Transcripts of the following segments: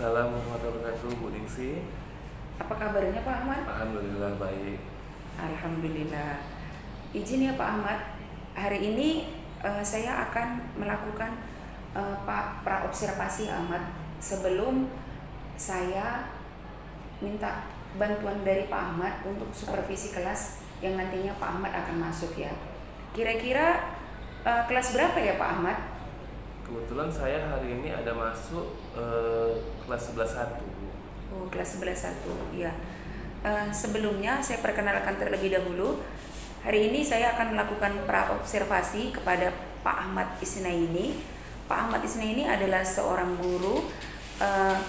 Waalaikumsalam warahmatullahi wabarakatuh, Bu Ningsih. Apa kabarnya Pak Ahmad? Alhamdulillah baik. Alhamdulillah. Izin ya Pak Ahmad, hari ini saya akan melakukan praobservasi Ahmad. Sebelum saya minta bantuan dari Pak Ahmad untuk supervisi kelas yang nantinya Pak Ahmad akan masuk ya. Kira-kira kelas berapa ya Pak Ahmad? Kebetulan saya hari ini ada masuk kelas 11.1. Oh, kelas 11.1 ya. Sebelumnya saya perkenalkan terlebih dahulu. Hari ini saya akan melakukan praobservasi kepada Pak Ahmad Isnaini. Pak Ahmad Isnaini adalah seorang guru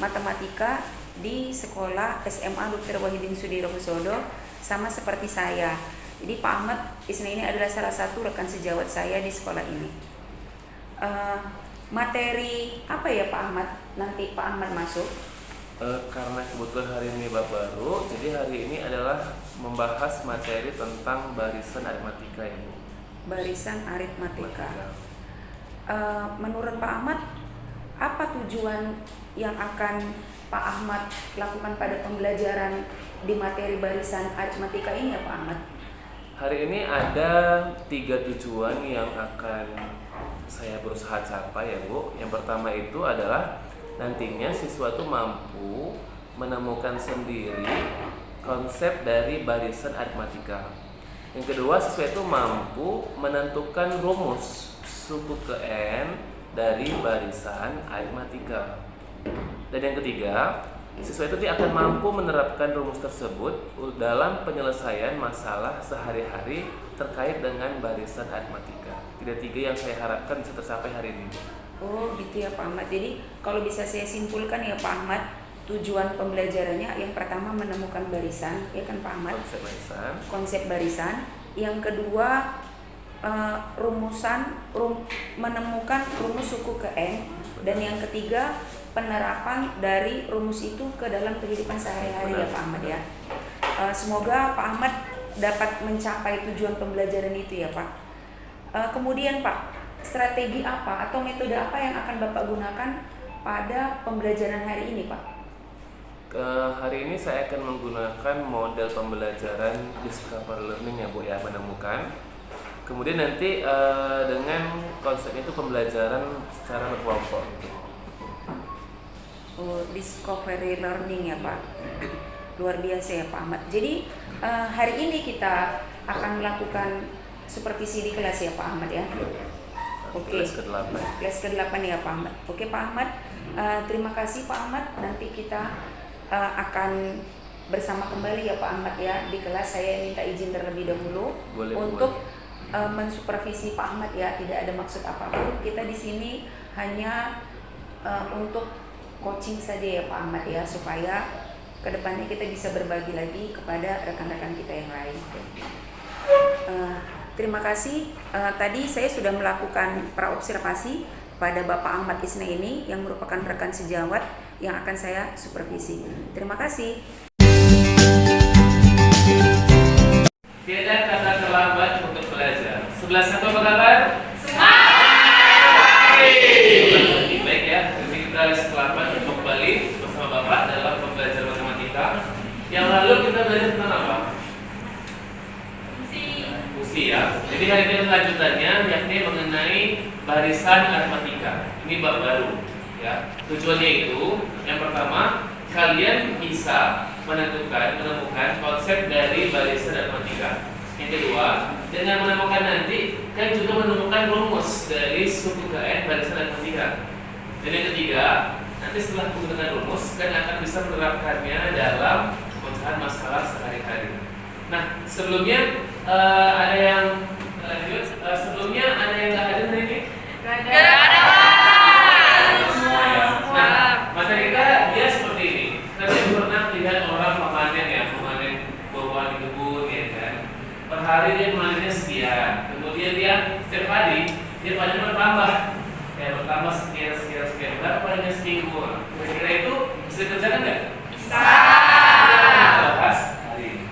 matematika di sekolah SMA Dr. Wahidin Sudirohusodo, sama seperti saya. Jadi Pak Ahmad Isnaini adalah salah satu rekan sejawat saya di sekolah ini. Materi apa ya Pak Ahmad nanti Pak Ahmad masuk? Karena kebetulan hari ini bab baru, jadi hari ini adalah membahas materi tentang barisan aritmatika ya Bu. Barisan aritmatika. Menurut Pak Ahmad, apa tujuan yang akan Pak Ahmad lakukan pada pembelajaran di materi barisan aritmatika ini ya Pak Ahmad? Hari ini ada 3 tujuan yang akan saya berusaha capai ya Bu. Yang pertama itu adalah nantinya siswa itu mampu menemukan sendiri konsep dari barisan aritmatika. Yang kedua, siswa itu mampu menentukan rumus suku ke N dari barisan aritmatika. Dan yang ketiga, siswa itu akan mampu menerapkan rumus tersebut dalam penyelesaian masalah sehari-hari terkait dengan barisan aritmatika. Tiga yang saya harapkan bisa tercapai hari ini. Oh gitu ya Pak Ahmad. Jadi kalau bisa saya simpulkan ya Pak Ahmad, tujuan pembelajarannya yang pertama menemukan barisan, ya kan Pak Ahmad? Konsep barisan. Yang kedua menemukan rumus suku ke N. Dan yang ketiga penerapan dari rumus itu ke dalam kehidupan sehari-hari ya Pak Ahmad ya. Semoga Pak Ahmad dapat mencapai tujuan pembelajaran itu ya Pak. Kemudian Pak, strategi apa atau metode apa yang akan Bapak gunakan pada pembelajaran hari ini Pak? Hari ini saya akan menggunakan model pembelajaran discover learning ya Bu ya, menemukan. Kemudian nanti dengan konsep itu pembelajaran secara berkelompok gitu. Oh, discovery learning ya Pak. Luar biasa ya Pak Ahmad. Jadi hari ini kita akan melakukan supervisi di kelas ya Pak Ahmad ya. Oke. Kelas ke-8. Kelas ke-8 ya Pak Ahmad. Oke Pak Ahmad, terima kasih Pak Ahmad. Nanti kita akan bersama kembali ya Pak Ahmad ya di kelas. Saya minta izin terlebih dahulu untuk mensupervisi Pak Ahmad ya. Tidak ada maksud apapun. Kita di sini hanya untuk coaching saja ya Pak Ahmad ya, supaya kedepannya kita bisa berbagi lagi kepada rekan-rekan kita yang lain. Terima kasih. Tadi saya sudah melakukan praobservasi pada Bapak Ahmad Isnaini yang merupakan rekan sejawat yang akan saya supervisi. Terima kasih. Tiada kata terlambat untuk belajar. 11.1 apa kabar? Lebih baik ya. Jadi kita les ke-8 kembali bersama Bapak dalam pembelajaran matematika. Yang lalu kita belajar tentang apa? Fungsi ya. Jadi hari ini lanjutannya yakni mengenai barisan aritmatika. Ini bab baru ya. Tujuannya itu yang pertama, kalian bisa menemukan konsep dari barisan aritmatika. Yang kedua, dengan menemukan nanti kan juga menemukan rumus dari suku ke N barisan aritmatika. Dan yang ketiga, nanti setelah menggunakan rumus kan akan bisa menerapkannya dalam pemecahan masalah sehari-hari. Nah, sebelumnya ada yang lanjut. Sebelumnya ada yang nggak hadir hari ini? Gak ada. Semua ya. Nah, materi kita dia seperti ini. Kalian pernah lihat orang memanen buah-buahan di kebun ya kan? Per hari dia memanennya sekian. Kemudian dia setiap hari dia panen bertambah. Ya bertambah sekian. Berapa panennya seminggu? Kira-kira itu bisa dikerjakan nggak? Bisa. Bahas hari ini.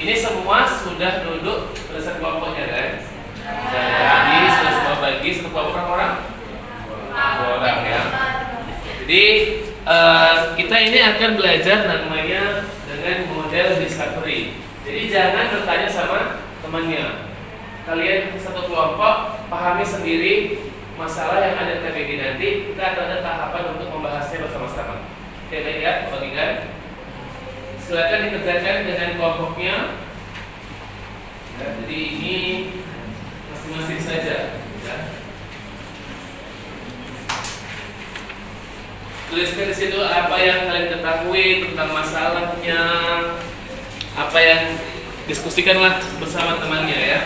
Ini semua sudah duduk berdasarkan kelompoknya kan? Jadi sudah semua bagi satu kelompok berapa orang? 2 orang ya. Jadi kita ini akan belajar namanya dengan model discovery. Jadi jangan bertanya sama temannya. Kalian satu kelompok pahami sendiri masalah yang ada di KBG nanti. Kita akan ada tahapan untuk membahasnya bersama-sama. Oke, baik ya, bagikan. Silakan dikerjakan dengan kelompoknya. Ya, jadi ini masing-masing saja. Ya. Tuliskan di situ apa yang kalian ketahui tentang masalahnya, apa yang diskusikanlah bersama temannya ya.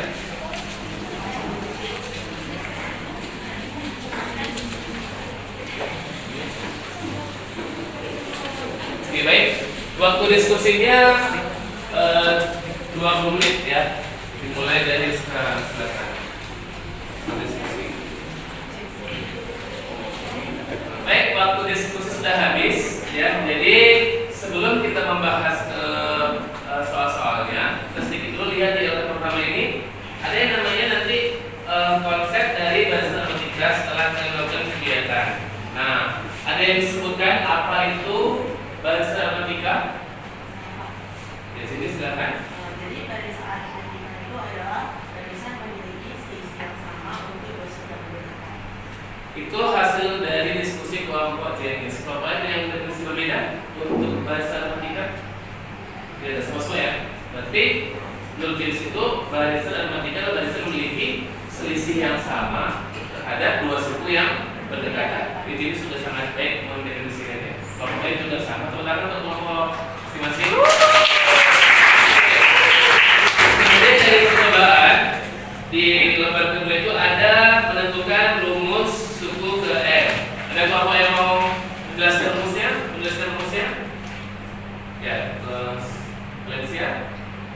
Oke, baik. Waktu diskusinya 20 menit ya. Dimulai dari sekarang. Silakan. Baik, waktu diskusi sudah habis ya. Jadi sebelum kita membahas soal-soalnya, kita sedikit dulu lihat di LK pertama ini ada yang namanya nanti konsep dari bahasa matematika setelah kita melakukan kegiatan. Nah, ada yang disebutkan apa itu bahasa matematika? Di sini silakan. Jadi pada saat matematika itu adalah barisan memiliki selisih yang sama untuk bahasa dan berbeda. Itu hasil dari diskusi kelompok jenis. Kelompok lain yang definisi berbeda untuk bahasa matematika. Ya, ada semua ya. Berarti menurut jenis itu barisan dan matematika adalah barisan memiliki selisih yang sama terhadap dua suku yang berdekatan. Jadi ini sudah sangat baik mendefinisikannya. Kelompok lain juga sama. Terutama untuk kelompok masing-masing. Kemudian dari percobaan di lembar kedua itu ada menentukan rumus suku ke N. Ada kelompok yang mau menjelaskan rumusnya? Ya, Valencia.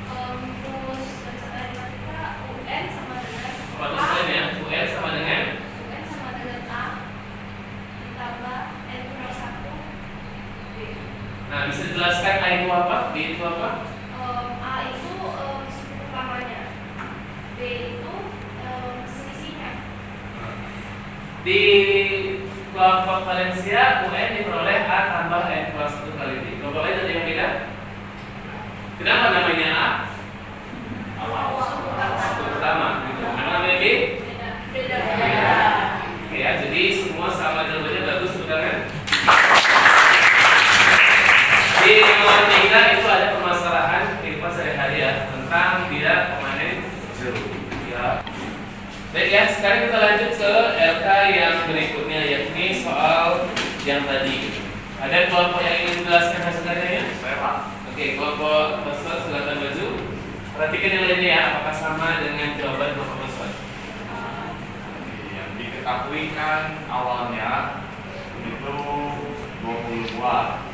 Rumus bahasa matematika UN sama dengan Apa tulisannya ya? UN sama dengan UN sama dengan A ditambah N kurang 1 B. Nah, bisa dijelaskan A itu apa? B itu apa? A itu suku pertamanya, B itu selisihnya. Di kelompok Valencia, UN diperoleh A tambah N plus 1 kali B. Kelompok lain ada yang beda? Kenapa namanya A? Suku pertama gitu. Kenapa namanya B? Beda. Oke ya, jadi semua sama jawabannya bagus, betul kan? Di nomor 3 itu ada permasalahan kehidupan sehari-hari ya, tentang dia memanen jeruk ya. Baik ya, sekarang kita lanjut ke LK yang berikutnya, yakni soal yang tadi. Ada kelompok yang ingin menjelaskan hasil karyanya? Saya Pak. Oke, kelompok Basel silakan maju. Perhatikan yang lainnya ya, apakah sama dengan jawaban kelompok Basel? Yang diketahui kan awalnya itu 20 buah.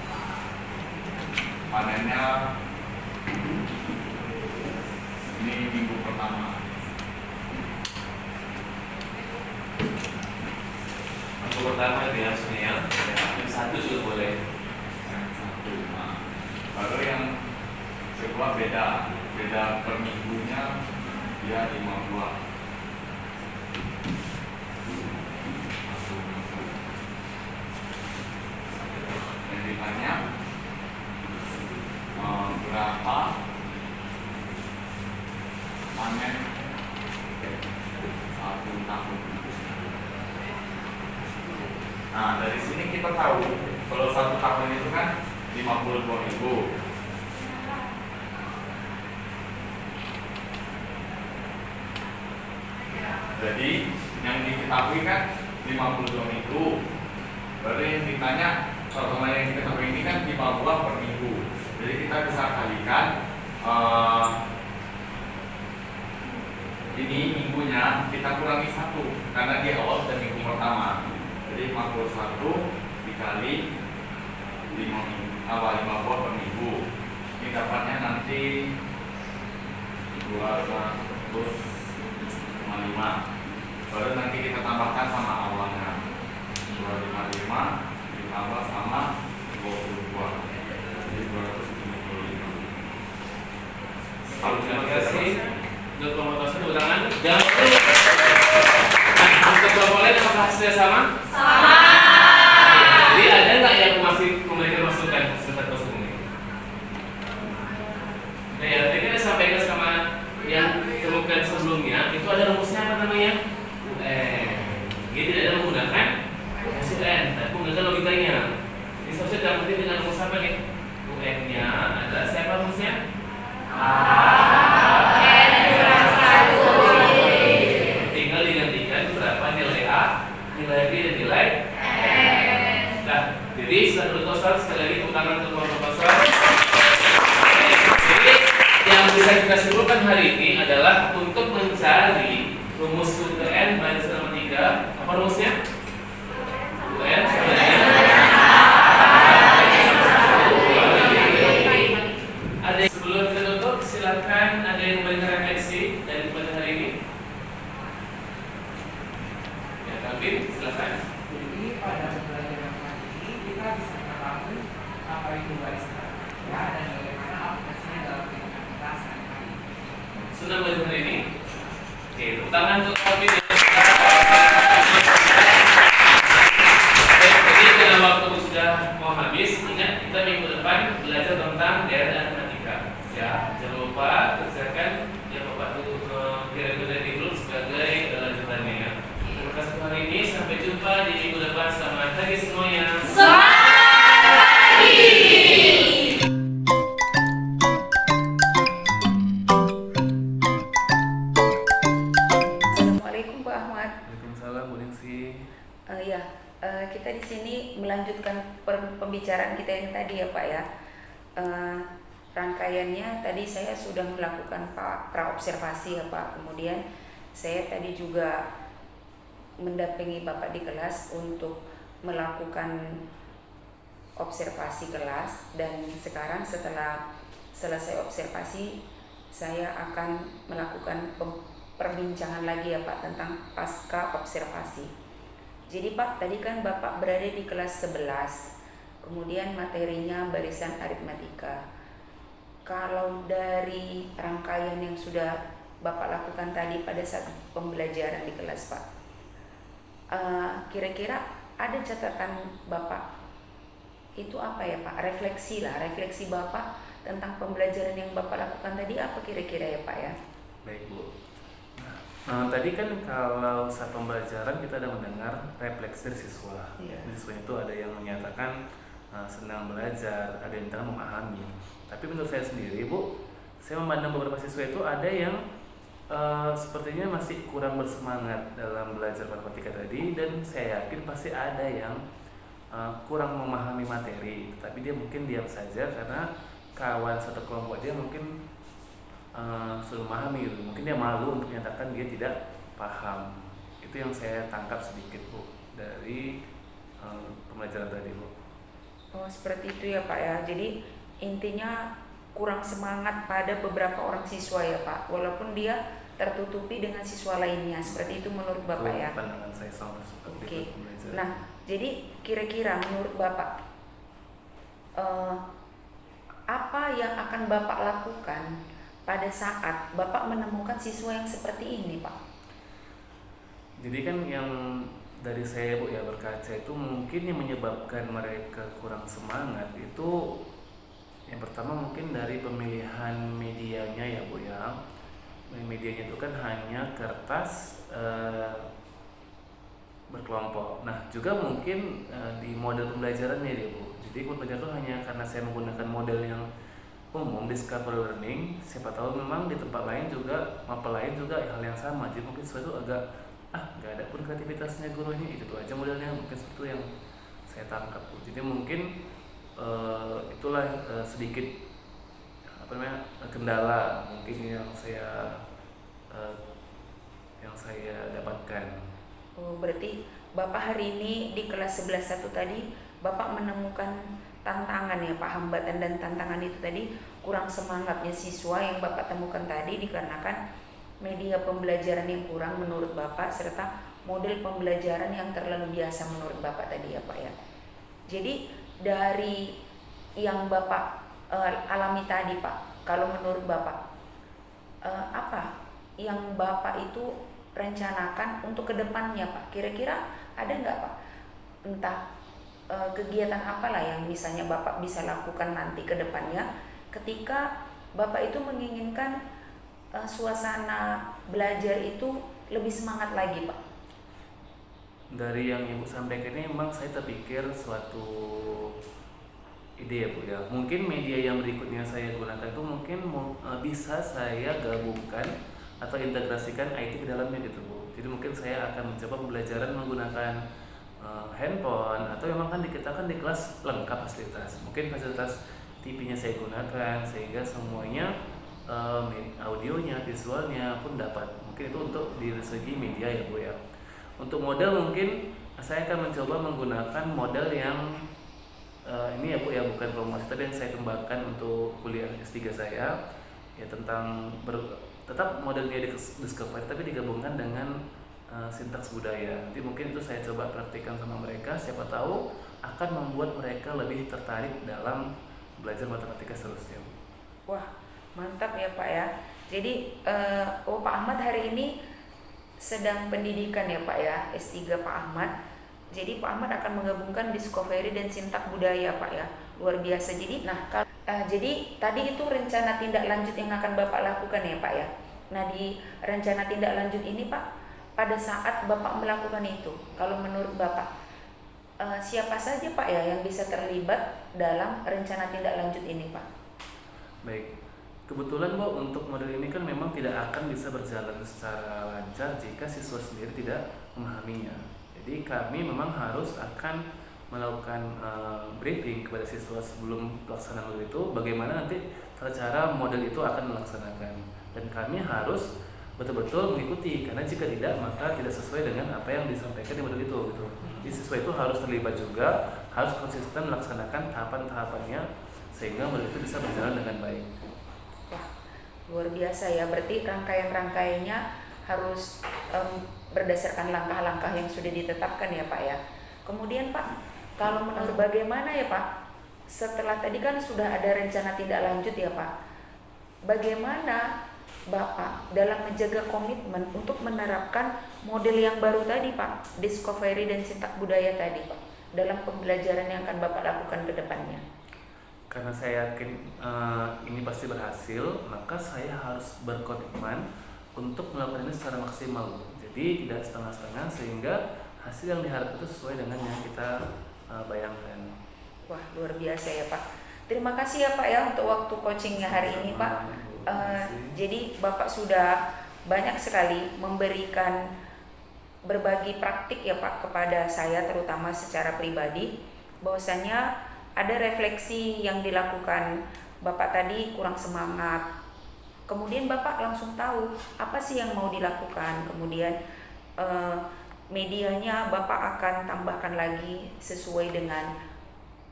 Panennya ini minggu pertama. Minggu pertama itu ya, maksudnya ya. Yang satu juga boleh. Yang satu. Nah, baru yang kedua beda per minggunya dia 5 buah. Yang ditanya berapa panen 1 tahun. Nah, dari sini kita tahu kalau 1 tahun itu kan 52.000. Jadi yang diketahui kan 52.000. Baru yang ditanya kalau yang diketahui ini kan 5 buah per minggu. Jadi kita bisa kalikan ini minggunya kita kurangi 1 karena di awal dan minggu pertama. Jadi 51 dikali 5 buah per minggu. Ini dapatnya nanti 205. Baru nanti kita tambahkan sama awalnya 255 ditambah sama 20 buah. Jadi 275. Terima kasih. Untuk kelompok tersebut tepuk tangan. Jangan lupa. Untuk kelompok lain apakah hasilnya sama? Sama. Jadi ada nggak yang masih dia tidak ada menggunakan UN, tapi menggunakan logikanya. Ini seharusnya dapat dengan rumus apa nih? UN-nya adalah siapa rumusnya? Tinggal digantikan berapa nilai A, nilai B, dan nilai N. Nah, jadi setelah proposal, sekali lagi tepuk tangan untuk proposal. Jadi yang bisa kita simpulkan hari ini adalah untuk mencari rumus UN minus 3. Apa rumusnya? UN sama dengan ada. Sebelum kita tutup, silakan ada yang memberikan refleksi dari pada hari ini. Ya, Calvin, silakan. Jadi pada pembelajaran kali ini kita bisa mengetahui apa itu baris matematika dan bagaimana aplikasinya dalam kehidupan kita sehari-hari. Sudah belajar hari ini? Oke, tepuk tangan untuk Calvin. Jadi dalam waktu sudah mau habis, ingat kita minggu depan belajar tentang daerah dan matematika. Ya, jangan lupa kerjakan yang Bapak tuh kira-kira dari grup sebagai lanjutannya ya. Terima kasih hari ini, sampai jumpa di minggu depan. Selamat pagi semuanya. Assalamualaikum Pak Ahmad. Waalaikumsalam Bu Ningsi. Kita di sini melanjutkan pembicaraan kita yang tadi ya Pak ya. Rangkaiannya tadi saya sudah melakukan praobservasi ya Pak. Kemudian saya tadi juga mendampingi Bapak di kelas untuk melakukan observasi kelas, dan sekarang setelah selesai observasi saya akan melakukan perbincangan lagi ya Pak tentang pasca observasi. Jadi Pak, tadi kan Bapak berada di kelas 11, kemudian materinya barisan aritmatika. Kalau dari rangkaian yang sudah Bapak lakukan tadi pada saat pembelajaran di kelas Pak, kira-kira ada catatan Bapak itu apa ya Pak? Refleksi Bapak tentang pembelajaran yang Bapak lakukan tadi apa kira-kira ya Pak ya? Baik Bu. Nah, tadi kan kalau saat pembelajaran kita ada mendengar refleksi dari siswa. Iya. Siswa itu ada yang menyatakan senang belajar, ada yang menyatakan memahami. Tapi menurut saya sendiri Bu, saya memandang beberapa siswa itu ada yang sepertinya masih kurang bersemangat dalam belajar matematika tadi, dan saya yakin pasti ada yang kurang memahami materi, tapi dia mungkin diam saja karena kawan satu kelompok dia mungkin sudah memahami gitu. Mungkin dia malu untuk menyatakan dia tidak paham. Itu yang saya tangkap sedikit Bu dari pembelajaran tadi Bu. Oh seperti itu ya Pak ya. Jadi intinya kurang semangat pada beberapa orang siswa ya Pak, walaupun dia tertutupi dengan siswa lainnya. Seperti itu menurut Bapak Itu ya. pandangan saya sama seperti Oke. itu pembelajaran. Nah jadi kira-kira menurut Bapak apa yang akan Bapak lakukan pada saat Bapak menemukan siswa yang seperti ini Pak? Jadi kan yang dari saya Bu ya berkaca itu mungkin yang menyebabkan mereka kurang semangat itu yang pertama mungkin dari pemilihan medianya ya Bu ya. Medianya itu kan hanya kertas berkelompok. Nah juga mungkin di model pembelajarannya ya Bu. Jadi pembelajaran itu hanya karena saya menggunakan model yang umum discovery learning, siapa tahu memang di tempat lain juga mapel lain juga hal yang sama. Jadi mungkin sesuatu agak nggak ada pun kreativitasnya guru ini, itu aja modelnya, mungkin seperti itu yang saya tangkap Bu. Jadi mungkin itulah sedikit kendala mungkin yang saya dapatkan. Oh, berarti Bapak hari ini di kelas 11.1 tadi Bapak menemukan tantangan ya Pak, hambatan dan tantangan itu tadi kurang semangatnya siswa yang Bapak temukan tadi dikarenakan media pembelajaran yang kurang menurut Bapak serta model pembelajaran yang terlalu biasa menurut Bapak tadi ya Pak ya. Jadi dari yang Bapak alami tadi Pak, kalau menurut Bapak apa yang Bapak itu rencanakan untuk kedepannya Pak? Kira-kira ada nggak Pak? Entah kegiatan apalah yang misalnya Bapak bisa lakukan nanti ke depannya ketika Bapak itu menginginkan suasana belajar itu lebih semangat lagi Pak? Dari yang Ibu sampaikan ini memang saya terpikir suatu ide ya Bu ya. Mungkin media yang berikutnya saya gunakan itu mungkin bisa saya gabungkan atau integrasikan IT ke dalamnya gitu Bu. Jadi mungkin saya akan mencoba pembelajaran menggunakan handphone, atau memang kan kita kan di kelas lengkap fasilitas. Mungkin fasilitas TV-nya saya gunakan sehingga semuanya audionya, visualnya pun dapat. Mungkin itu untuk di segi media ya Bu ya. Untuk modal mungkin saya akan mencoba menggunakan modal yang ini ya Bu ya, bukan promosi, tapi yang saya kembangkan untuk kuliah S3 saya ya, tentang tetap model media discovery tapi digabungkan dengan sintaks budaya. Nanti mungkin itu saya coba praktikkan sama mereka, siapa tahu akan membuat mereka lebih tertarik dalam belajar matematika seterusnya. Wah, mantap ya Pak ya. Jadi Pak Ahmad hari ini sedang pendidikan ya Pak ya, S3 Pak Ahmad. Jadi Pak Ahmad akan menggabungkan discovery dan sintak budaya Pak ya, luar biasa. Jadi jadi tadi itu rencana tindak lanjut yang akan Bapak lakukan ya Pak ya. Nah di rencana tindak lanjut ini Pak, pada saat Bapak melakukan itu, kalau menurut Bapak siapa saja Pak ya yang bisa terlibat dalam rencana tindak lanjut ini Pak? Baik, kebetulan Bu, untuk model ini kan memang tidak akan bisa berjalan secara lancar jika siswa sendiri tidak memahaminya. Jadi kami memang harus akan melakukan briefing kepada siswa sebelum pelaksanaan model itu, bagaimana nanti cara model itu akan melaksanakan, dan kami harus betul-betul mengikuti, karena jika tidak maka tidak sesuai dengan apa yang disampaikan di model itu gitu. Jadi siswa itu harus terlibat juga, harus konsisten melaksanakan tahapan-tahapannya sehingga model itu bisa berjalan dengan baik. Wah, luar biasa ya, berarti rangkaian-rangkaiannya harus berdasarkan langkah-langkah yang sudah ditetapkan ya Pak ya. Kemudian Pak, kalau menurut bagaimana ya Pak, setelah tadi kan sudah ada rencana tindak lanjut ya Pak, bagaimana Bapak dalam menjaga komitmen untuk menerapkan model yang baru tadi Pak, discovery dan sintak budaya tadi Pak, dalam pembelajaran yang akan Bapak lakukan ke depannya? Karena saya yakin ini pasti berhasil, maka saya harus berkomitmen untuk melakukan ini secara maksimal. Jadi tidak setengah-setengah, sehingga hasil yang diharapkan itu sesuai dengan yang kita bayangkan. Wah, luar biasa ya Pak. Terima kasih ya Pak ya untuk waktu coachingnya hari ini Pak. Jadi Bapak sudah banyak sekali memberikan berbagi praktik ya Pak kepada saya, terutama secara pribadi, bahwasanya ada refleksi yang dilakukan Bapak tadi kurang semangat. Kemudian Bapak langsung tahu apa sih yang mau dilakukan. Kemudian medianya Bapak akan tambahkan lagi sesuai dengan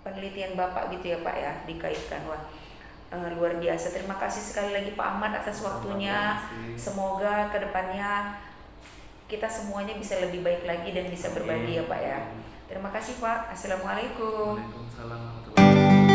penelitian Bapak gitu ya Pak ya, dikaitkan. Wah, luar biasa. Terima kasih sekali lagi Pak Ahmad atas waktunya. Semoga kedepannya kita semuanya bisa lebih baik lagi dan bisa berbagi ya Pak ya. Terima kasih Pak. Assalamualaikum. Waalaikumsalam warahmatullahi wabarakatuh.